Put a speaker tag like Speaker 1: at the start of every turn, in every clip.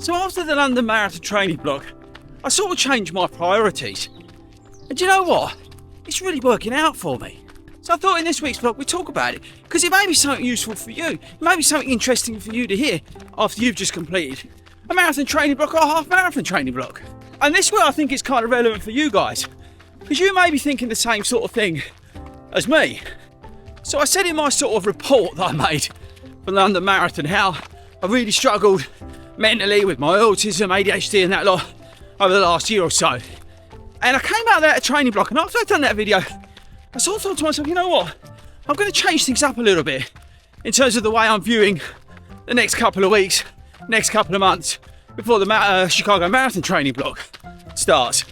Speaker 1: So after the London Marathon training block, I sort of changed my priorities. And do you know what? It's really working out for me. So I thought in this week's vlog we'd talk about it, because it may be something useful for you. It may be something interesting for you to hear after you've just completed a marathon training block or a half marathon training block. And this way I think it's kind of relevant for you guys, because you may be thinking the same sort of thing as me. So I said in my sort of report that I made for the London Marathon how I really struggled mentally with my autism, ADHD and that lot over the last year or so. And I came out of that training block, and after I'd done that video, I sort of thought to myself, you know what? I'm going to change things up a little bit in terms of the way I'm viewing the next couple of weeks, next couple of months before the Chicago Marathon training block starts.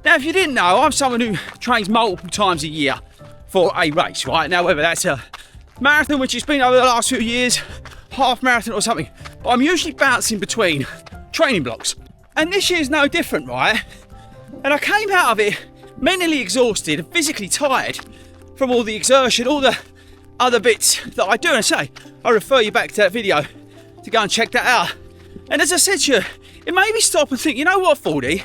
Speaker 1: Now, if you didn't know, I'm someone who trains multiple times a year for a race, right? Now, whether that's a marathon, which has been over the last few years, half marathon or something, but I'm usually bouncing between training blocks. And this year's no different, right? And I came out of it mentally exhausted and physically tired from all the exertion, all the other bits that I do. And I say, I refer you back to that video to go and check that out. And as I said to you, it made me stop and think, you know what, FORDY?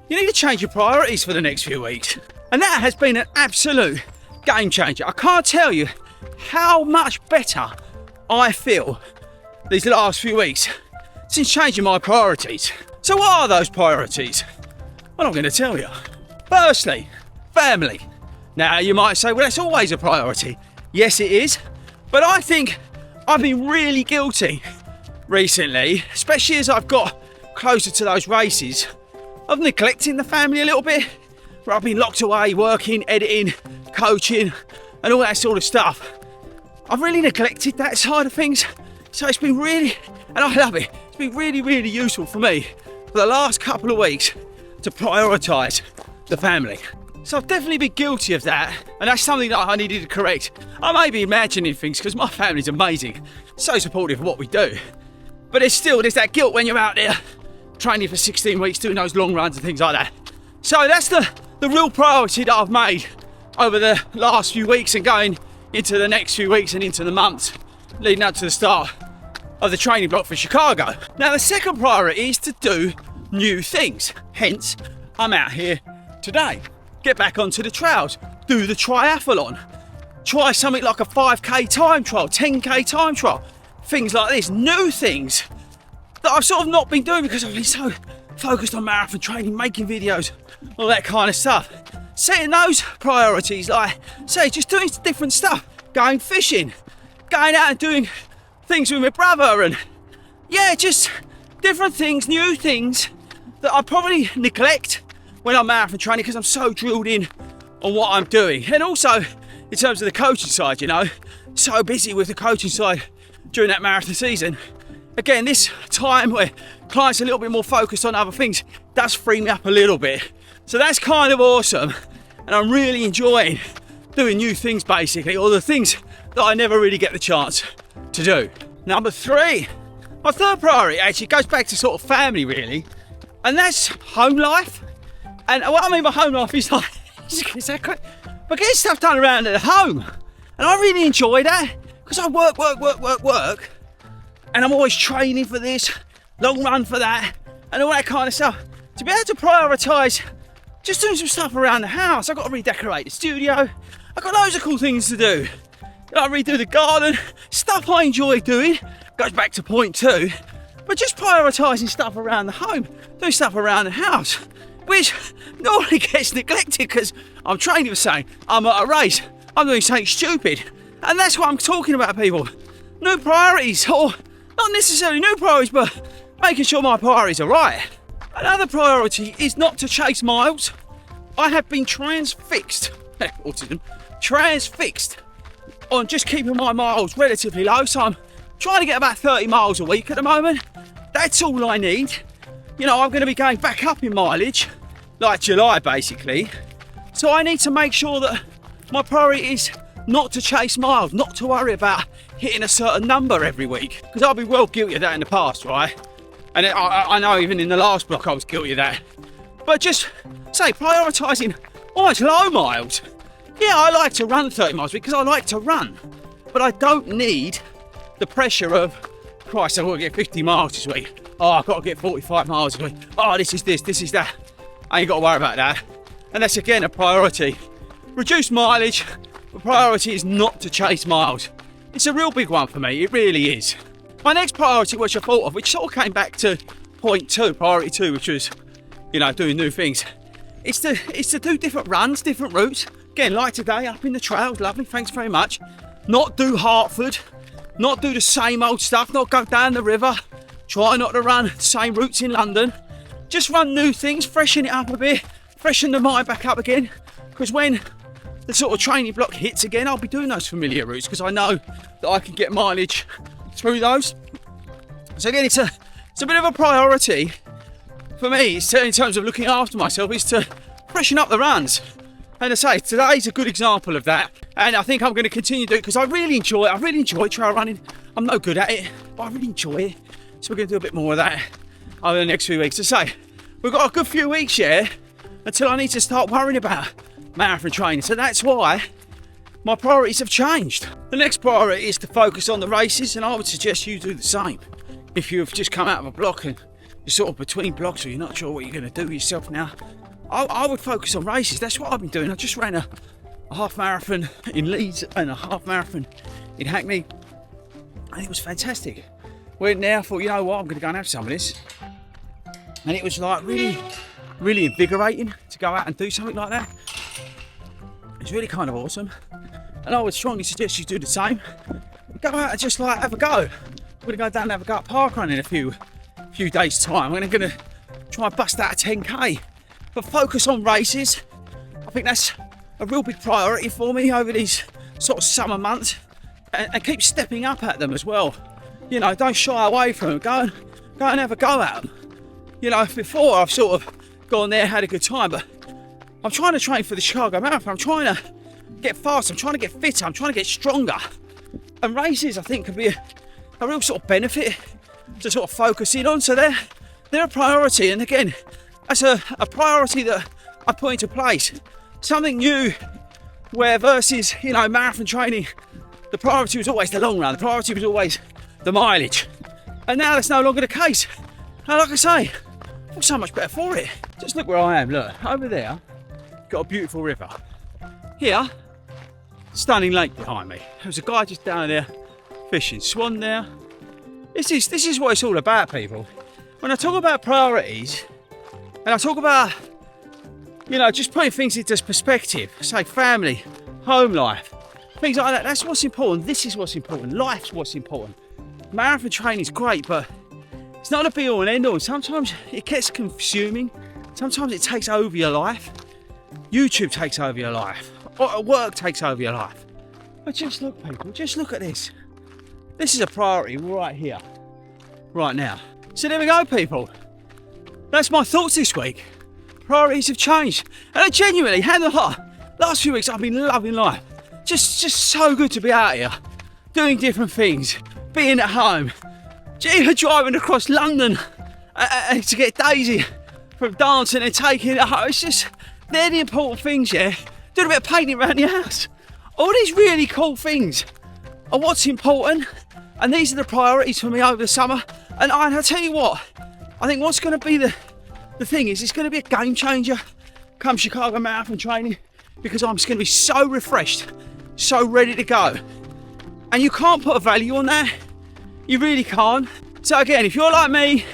Speaker 1: You need to change your priorities for the next few weeks. And that has been an absolute game changer. I can't tell you how much better I feel these last few weeks since changing my priorities. So what are those priorities? Well, I'm going to tell you. Firstly, family. Now, you might say, well, that's always a priority. Yes, it is. But I think I've been really guilty recently, especially as I've got closer to those races, of neglecting the family a little bit, where I've been locked away, working, editing, coaching, and all that sort of stuff. I've really neglected that side of things. So it's been really, and I love it, it's been really, really useful for me for the last couple of weeks to prioritise the family. So I've definitely been guilty of that, and that's something that I needed to correct. I may be imagining things because my family's amazing, so supportive of what we do. But there's that guilt when you're out there training for 16 weeks, doing those long runs and things like that. So that's the real priority that I've made over the last few weeks and going into the next few weeks and into the months leading up to the start of the training block for Chicago. Now, the second priority is to do new things. Hence, I'm out here today. Get back onto the trails, do the triathlon, try something like a 5k time trial, 10k time trial, things like this, new things that I've sort of not been doing because I've been so focused on marathon training, making videos, all that kind of stuff. Setting those priorities, like, say, just doing different stuff, going fishing, going out and doing things with my brother, and yeah, just different things, new things that I probably neglect when I'm marathon training because I'm so drilled in on what I'm doing. And also, in terms of the coaching side, you know, so busy with the coaching side during that marathon season. Again, this time where clients are a little bit more focused on other things does free me up a little bit. So that's kind of awesome. And I'm really enjoying doing new things, basically, or the things that I never really get the chance to do. Number 3, my third priority actually goes back to sort of family, really. And that's home life. And what I mean by home life is like, but getting stuff done around at home. And I really enjoy that because I work. And I'm always training for this, long run for that, and all that kind of stuff. To be able to prioritise just doing some stuff around the house. I've got to redecorate the studio. I've got loads of cool things to do. I redo the garden, stuff I enjoy doing. Goes back to point 2. But just prioritising stuff around the home, doing stuff around the house, which normally gets neglected because I'm training for something, I'm at a race, I'm doing something stupid. And that's what I'm talking about, people. New priorities, or not necessarily new priorities, but making sure my priorities are right. Another priority is not to chase miles. I have been transfixed on just keeping my miles relatively low. So I'm trying to get about 30 miles a week at the moment. That's all I need. You know, I'm going to be going back up in mileage, like July basically. So I need to make sure that my priority is not to chase miles, not to worry about hitting a certain number every week. Because I'll be well guilty of that in the past, right? And I know even in the last block I was guilty of that. But just say prioritising almost low miles. Yeah, I like to run 30 miles because I like to run. But I don't need the pressure of, Christ, I want to get 50 miles this week. oh, I've got to get 45 miles a week. Oh, this is that. I ain't got to worry about that. And that's again a priority. Reduce mileage. The priority is not to chase miles. It's a real big one for me, it really is. My next priority, which I thought of, which sort of came back to point 2, priority 2, which was, doing new things. It's to do different runs, different routes. Again, like today, up in the trails, lovely, thanks very much. Not do Hartford, not do the same old stuff, not go down the river. Try not to run the same routes in London. Just run new things, freshen it up a bit, freshen the mind back up again. Because when the sort of training block hits again, I'll be doing those familiar routes because I know that I can get mileage through those. So again, it's a bit of a priority for me, in terms of looking after myself, is to freshen up the runs. And I say, today's a good example of that. And I think I'm going to continue to do it because I really enjoy it. I really enjoy trail running. I'm no good at it, but I really enjoy it. So we're going to do a bit more of that over the next few weeks. To say, we've got a good few weeks, until I need to start worrying about marathon training. So that's why my priorities have changed. The next priority is to focus on the races, and I would suggest you do the same. If you've just come out of a block and you're sort of between blocks or you're not sure what you're going to do with yourself now, I would focus on races. That's what I've been doing. I just ran a half marathon in Leeds and a half marathon in Hackney, and it was fantastic. Went there, thought, you know what, I'm going to go and have some of this. And it was like really, really invigorating to go out and do something like that. It's really kind of awesome. And I would strongly suggest you do the same. Go out and just like have a go. We're going to go down and have a go at parkrun in a few days' time. We're going to try and bust out a 10k. But focus on races. I think that's a real big priority for me over these sort of summer months. And keep stepping up at them as well. Don't shy away from them. Go and have a go at them. Before I've sort of gone there, had a good time, but I'm trying to train for the Chicago Marathon. I'm trying to get faster. I'm trying to get fitter. I'm trying to get stronger. And races, I think, could be a real sort of benefit to sort of focus in on. So they're a priority. And again, that's a priority that I put into place. Something new where versus, marathon training, the priority was always the long run. The priority was always the mileage. And now that's no longer the case. And like I say, I feel so much better for it. Just look where I am. Look, over there, got a beautiful river. Here, stunning lake behind me. There's a guy just down there fishing. Swan there. This is what it's all about, people. When I talk about priorities, and I talk about, just putting things into perspective, say family, home life, things like that, that's what's important. This is what's important. Life's what's important. Marathon training is great, but it's not a be all and end all. Sometimes it gets consuming. Sometimes it takes over your life. YouTube takes over your life. Work takes over your life. But just look, people, just look at this. This is a priority right here, right now. So there we go, people. That's my thoughts this week. Priorities have changed. And I genuinely, last few weeks I've been loving life. Just so good to be out here, doing different things, being at home, even driving across London to get Daisy from dancing and taking it home. It's just, they're the important things, Doing a bit of painting around the house. All these really cool things are what's important, and these are the priorities for me over the summer. And I tell you what, I think what's going to be the thing is, it's going to be a game changer come Chicago Marathon training, because I'm just going to be so refreshed, so ready to go. And you can't put a value on that. You really can't. So again, if you're like me,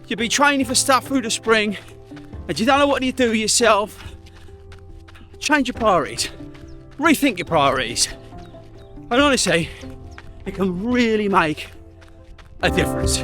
Speaker 1: you've been training for stuff through the spring, and you don't know what you do with yourself, change your priorities. Rethink your priorities. And honestly, it can really make a difference.